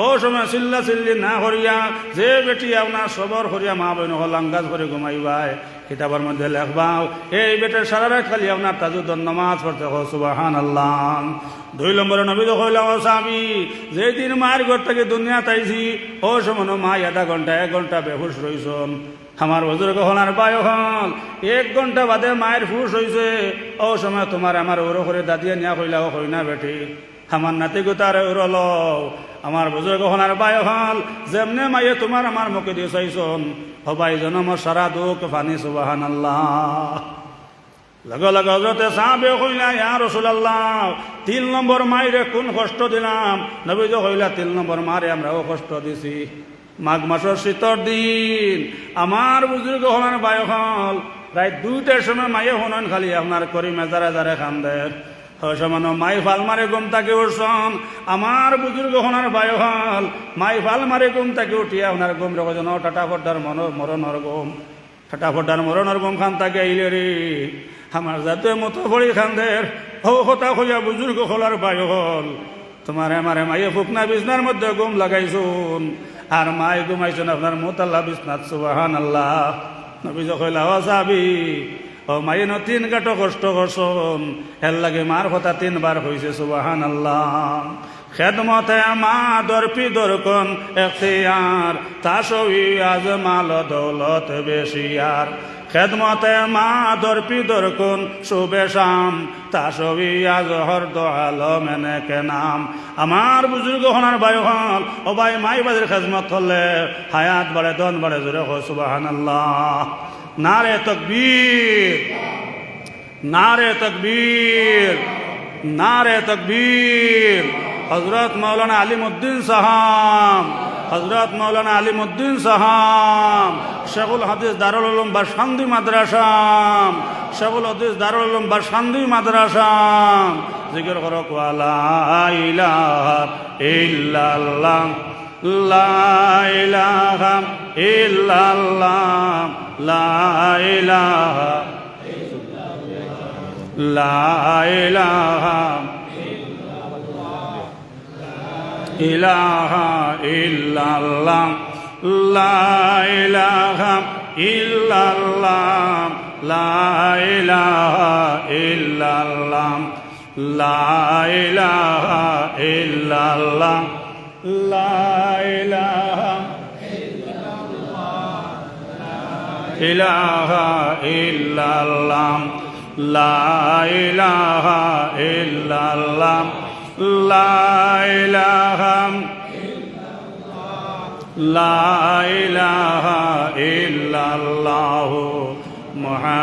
ও সময় চিল্লা চিল্লি না করিয়া যে বেটি আপনার সবর করিয়া মা বইন হলাঙ্গাজ করে ঘুমাইবাই কিতাবের মধ্যে লেখবাও এই বেটার সারা রাত খালি আপনার তাজুদ্দর নামাজ পড়তে হো সুবহানাল্লাহ। 2 নম্বরে নবী তো কইলা ও স্বামী যেদিন মায়ের ঘর থেকে দুনিয়া তাইছি ও সময় মা আধা ঘন্টা 1 ঘন্টা বেহুশ রইছন। আমার বুজুর্গ হলার বায় হল 1 ঘন্টা বাদে মায়ের হুশ হইছে ও সময় তোমার আমার ওরো করে দাদিয়া নিয়া কইলা ও কই না বেটি আমার নাতি গোতার উড়ল। আমার বুজুর্গ হলার বায় হল যেমনে মাইয়ে তোমার আমার মুখে দিয়ে চাইছন হবাই জনম সারা দুঃখ ফানি সুবহানাল্লাহ। লগে লগে হযরতে সাহাবে কইলা ইয়া রাসূলুল্লাহ 3 নম্বর মাইরে কোন কষ্ট দিলাম? নবী যে কইলা 3 নম্বর মারে আমরাও কষ্ট দিছি। মাঘ মাসের শীতর দিন আমার বুজুর্গ হলার বায় হল রাত 2টার সময় মাইয়ে হনন খালি আপনার করি মেজারে যারে খান্দের সমানো মাই ফাল মারে গুম তাকে উঠছন। আমার বুজুর্গ হনার বায়ু হল মাই ফাল মারে গুম তাকে উঠিয়া ওনার গুম রেখেছেন টাটা ফড্ডার মরণর গুম টাটা ফড্ডার মরণর গুম খান তাকে আইলে রে আমার যাতে মতো পড়ি খানদের হো হতা হইয়া বুজুর্গ হলার বায়ু হল তোমার আমারে মাইয়ে ফুকনা বিছনার মধ্যে গুম লাগাইছুন আর মাই ঘুমাইছেন আপনার মোতাল্লা বিছনাথ সুবহানাল্লাহ। নবী কইলা ও সাহাবী ও মাইন 3 গাটো কষ্ট করছন এর লাগে মার কথা 3 বার হইছে সুবহানাল্লাহ। খেদমতে মা দরপি দরকন এখতিয়ার তাসবি আজ মাল দৌলত বেশিয়ার। খেদমতে মা দরপি দরকন শুবে শাম তাসবি আজ হরদ আলম এনেকে নাম। আমার বুজুর্গ হনার বায়ু হল ও ভাই মাই বাদের খেদমত হলে হায়াত বাড়ে দন বাড়ে জোরে হয় সুবহানাল্লাহ। নারে তকবীর নারে তকবীর নারে তকবীর। হযরত মাওলানা আলিমউদ্দিন সাহাব হযরত মাওলানা আলিমউদ্দিন সাহাব শেখুল হাদিস দারুল উলুম বাসখান্দি মাদ্রাসা শেখুল হাদিস দারুল উলুম বাসখান্দি মাদ্রাসা জিকির করো লা ইলাহা ইল্লাল্লাহ লা ইলাহা ইল্লাল্লাহ লা ইলাহা লা ইলাহা ইলাহা ইল্লাল্লাহ লা ইলাহা ইল্লাল্লাহ লা ইলাহা ইল্লাল্লাহ লা ইলাহা ইল্লাল্লাহ লা ইলাহা ইলাহা ইল্লাল্লাহ লা ইলাহা ইল্লাল্লাহ লা ইলাহা লা ইলাহা ইল্লাল্লাহ মুহাম্মদ।